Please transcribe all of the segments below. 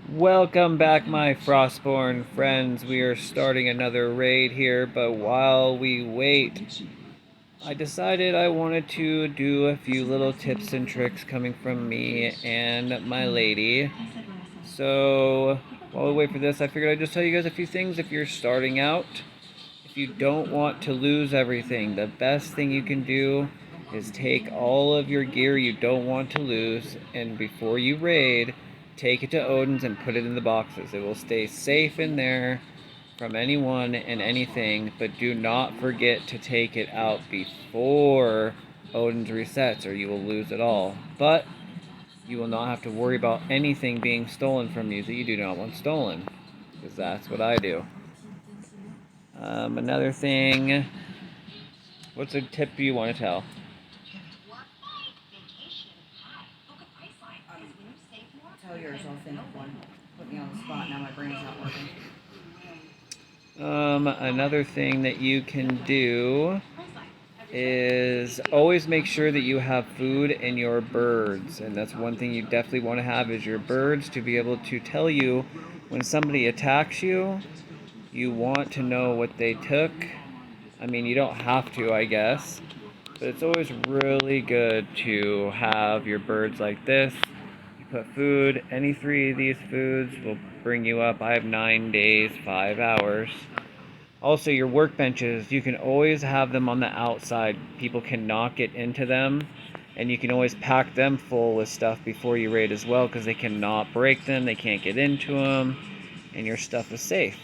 Welcome back, my Frostborn friends. We are starting another raid here, but while we wait, I decided I wanted to do a few little tips and tricks coming from me and my lady. So, while we wait for this, I figured I'd just tell you guys a few things if you're starting out. If you don't want to lose everything, the best thing you can do is take all of your gear you don't want to lose, and before you raid, take it to Odin's and put it in the boxes. It will stay safe in there from anyone and anything, but do not forget to take it out before Odin's resets, or you will lose it all. But you will not have to worry about anything being stolen from you that you do not want stolen, because that's what I do. Another thing, what's a tip you want to tell? Tell yours, I'll think of one. Put me on the spot now, my brain's not working. Another thing that you can do is always make sure that you have food in your birds, and that's one thing you definitely want to have is your birds to be able to tell you when somebody attacks you. You want to know what they took. I mean, you don't have to, I guess, but it's always really good to have your birds like this. You put food, any three of these foods will bring you up. I have 9 days, 5 hours. Also, your workbenches, you can always have them on the outside. People cannot get into them, and you can always pack them full with stuff before you raid as well, because they cannot break them, they can't get into them, and your stuff is safe.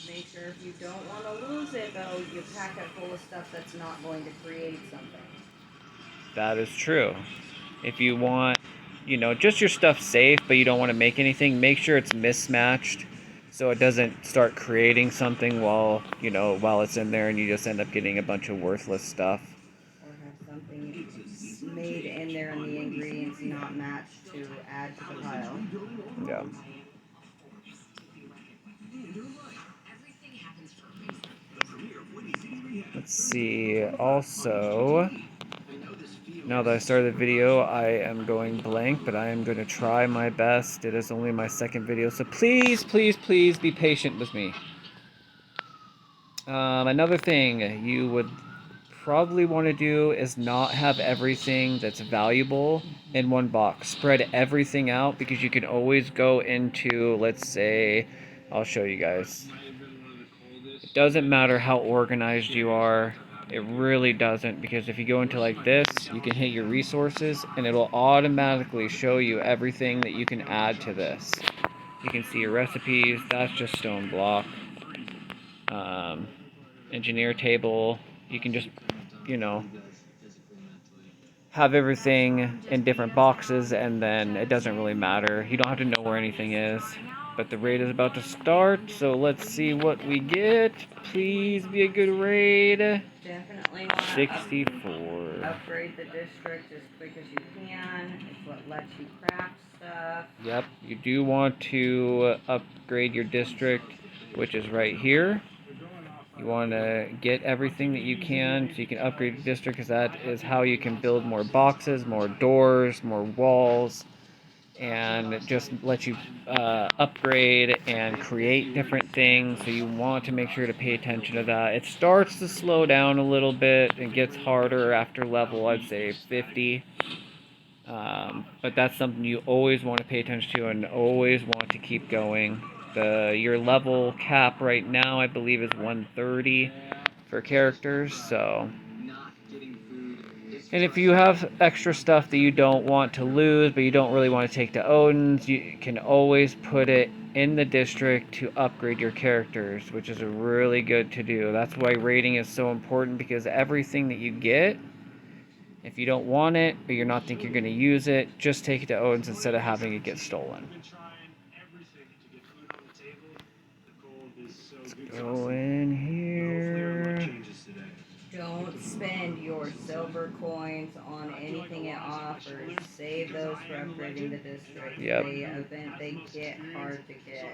Make sure if you don't want to lose it, though, you pack it full of stuff that's not going to create something. That is true. If you want, just your stuff safe, but you don't want to make anything, make sure it's mismatched so it doesn't start creating something while it's in there and you just end up getting a bunch of worthless stuff. Or have something made in there and the ingredients not matched to add to the pile. Yeah. Let's see. Also, now that I started the video, I am going blank, but I am going to try my best. It is only my second video, so please, please, please be patient with me. Another thing you would probably want to do is not have everything that's valuable in one box. Spread everything out, because you can always go into, let's say, I'll show you guys. It doesn't matter how organized you are. It really doesn't, because if you go into like this, you can hit your resources and it'll automatically show you everything that you can add to this. You can see your recipes, that's just stone block. Engineer table, you can just, have everything in different boxes, and then it doesn't really matter. You don't have to know where anything is. But the raid is about to start, so let's see what we get. Please be a good raid. Definitely want to 64. upgrade the district as quick as you can. It's what lets you craft stuff. Yep, you do want to upgrade your district, which is right here. You want to get everything that you can so you can upgrade your district, because that is how you can build more boxes, more doors, more walls, and just let you upgrade and create different things. So you want to make sure to pay attention to that. It starts to slow down a little bit and gets harder after level, I'd say 50. But that's something you always want to pay attention to and always want to keep going. Your level cap right now, I believe, is 130 for characters. So, and if you have extra stuff that you don't want to lose, but you don't really want to take to Odin's, you can always put it in the district to upgrade your characters, which is really good to do. That's why rating is so important, because everything that you get, if you don't want it, but you're not think you're going to use it, just take it to Odin's instead of having it get stolen. Let's go in here. Don't spend your silver coins on anything it offers. Save those for upgrading the district. Yep. They get hard to get.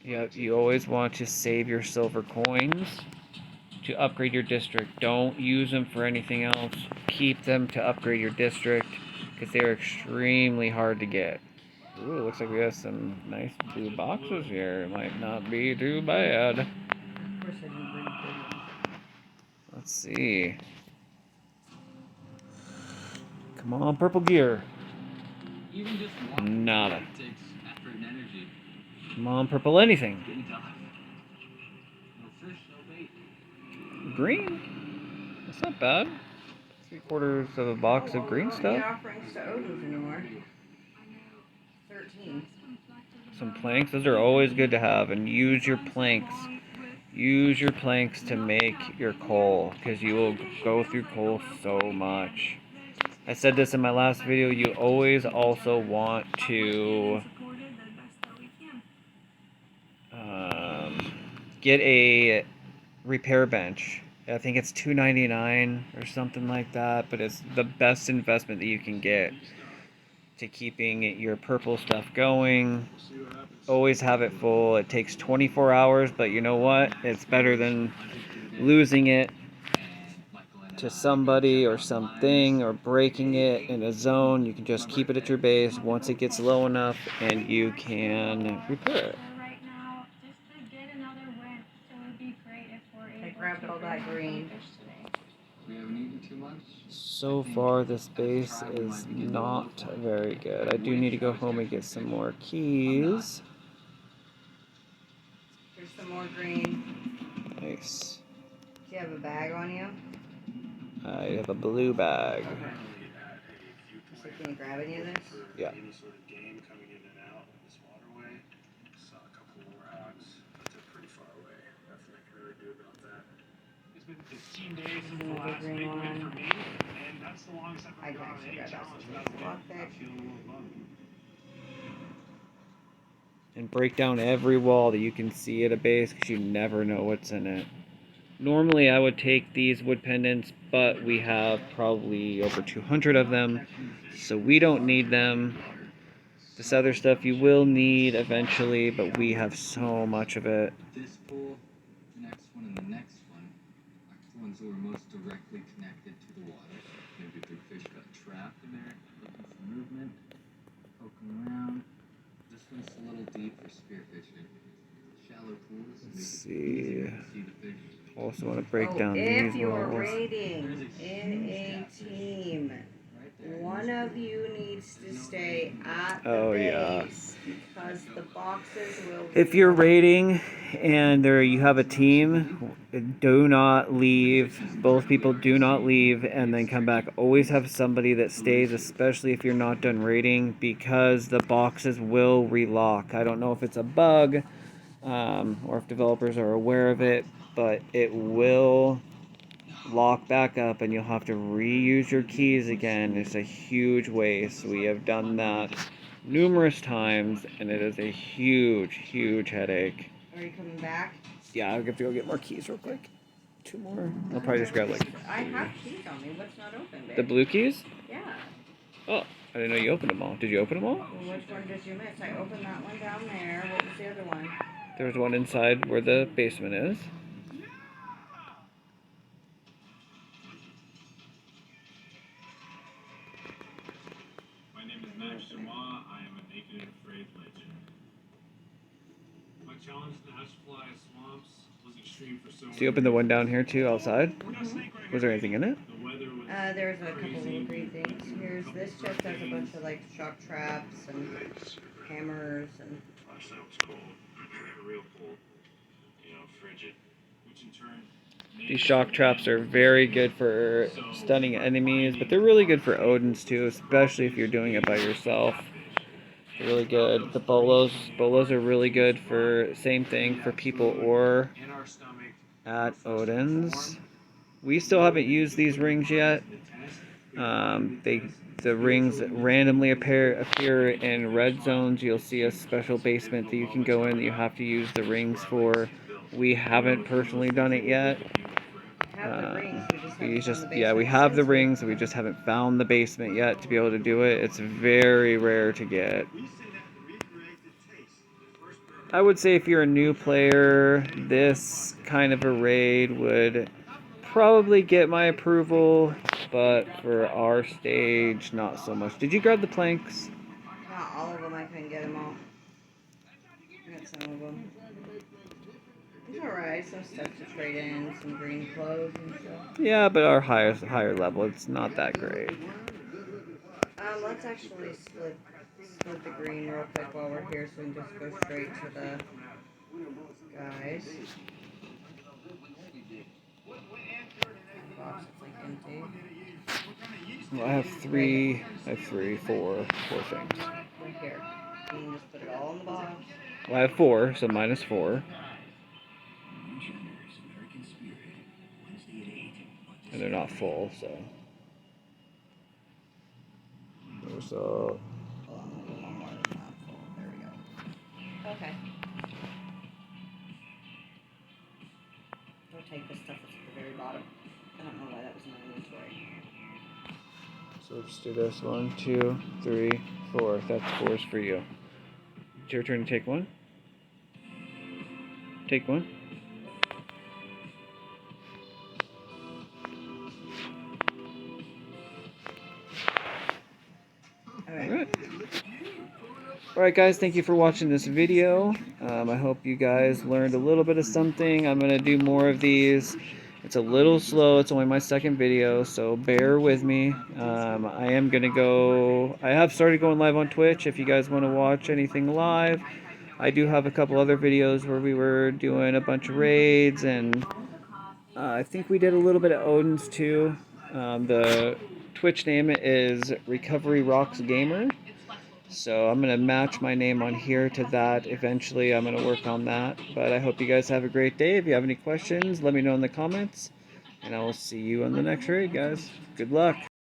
Yep, you always want to save your silver coins to upgrade your district. Don't use them for anything else. Keep them to upgrade your district, because they're extremely hard to get. Ooh, looks like we have some nice blue boxes here. It might not be too bad. Of course, I didn't bring big ones. Let's see. Come on, purple gear. Nada. Come on, purple anything. Green? That's not bad. 3/4 of a box of green Don't stuff. need offerings to Odin's anymore. 13. Some planks. Those are always good to have. And use your planks. Use your planks to make your coal, because you will go through coal so much. I said this in my last video. You always also want to get a repair bench. I think it's $2.99 or something like that, but it's the best investment that you can get to keeping your purple stuff going. Always have it full. It takes 24 hours, but you know what? It's better than losing it to somebody or something or breaking it in a zone. You can just keep it at your base once it gets low enough and you can repair it. I grabbed all that green. So far, this base is not very good. I do need to go home and get some more keys. Here's some more green. Nice. Do you have a bag on you? I have a blue bag. Okay. So can you grab any of this? Yeah. Been 15 days since the Another last green big win one. for me, and that's the longest I've I ever can gone actually in any grab that challenge since without it's a win. locked I back. feel a little bummed. And break down every wall that you can see at a base, because you never know what's in it. Normally I would take these wood pendants, but we have probably over 200 of them, so we don't need them. This other stuff you will need eventually, but we have so much of it. This pool, the next one, and the next one are the ones that were most directly connected to the water. Maybe big fish got trapped in there, looking for movement, poking around. This one's a little deep for spearfishing. Shallow pools, Let's make it see. easier to see the fish. Also want to break down If these you're walls. raiding in a team, one of you needs to stay at the base because the boxes will. If you're raiding and you have a team, do not leave. Both people do not leave and then come back. Always have somebody that stays, especially if you're not done raiding, because the boxes will relock. I don't know if it's a bug or if developers are aware of it, but it will lock back up and you'll have to reuse your keys again. It's a huge waste. We have done that numerous times and it is a huge headache. Are you coming back? Yeah, I'll have to go get more keys real quick. 2 more. I'll probably just grab like I have keys on me. What's not open, babe? the blue keys. Yeah. Oh, I didn't know you opened them all. Did you open them all? Well, which one did you miss? I opened that one down there. What was the other one? There's one inside where the basement is. My name is Max Jama. I am a naked and afraid legend. My challenge in the Ashfly swamps was extreme for so So you opened the one down here too, outside? Mm-hmm. Was there anything in it? The weather was There's a couple little green things. Here's this chest has a bunch of like shock traps and hammers and. last night was cold, real cold, frigid, which in turn. These shock traps are very good for stunning enemies, but they're really good for Odins too, especially if you're doing it by yourself. They're really good. The bolos are really good for same thing for people or at Odins. We still haven't used these rings yet. The rings randomly appear in red zones. You'll see a special basement that you can go in that you have to use the rings for. We haven't personally done it yet. We have the rings. We just haven't found the basement yet to be able to do it. It's very rare to get. I would say if you're a new player, this kind of a raid would probably get my approval, but for our stage, not so much. Did you grab the planks? Not all of them. I couldn't get them all. I got some of them. It's alright. Some stuff to trade in, some green clothes and stuff. Yeah, but our higher level, it's not that great. Let's actually split the green real quick while we're here, so we can just go straight to the guys. Box is like empty. Well, I have four things. Right here. You can just put it all in the box. Well, I have 4, so minus 4. And they're not full, so. So. Hold on, a little more than not full. There we go. Okay. Go take the stuff that's at the very bottom. I don't know why that was in my inventory. So just do this. 1, 2, 3, 4. That's 4's for you. It's your turn to take one. Take one. Alright guys, thank you for watching this video. I hope you guys learned a little bit of something. I'm going to do more of these. It's a little slow. It's only my second video, so bear with me. I am going to go... I have started going live on Twitch if you guys want to watch anything live. I do have a couple other videos where we were doing a bunch of raids, and I think we did a little bit of Odin's too. The Twitch name is Recovery Rocks Gamer. So I'm going to match my name on here to that. Eventually I'm going to work on that. But I hope you guys have a great day. If you have any questions, let me know in the comments. And I will see you on the next raid, guys. Good luck.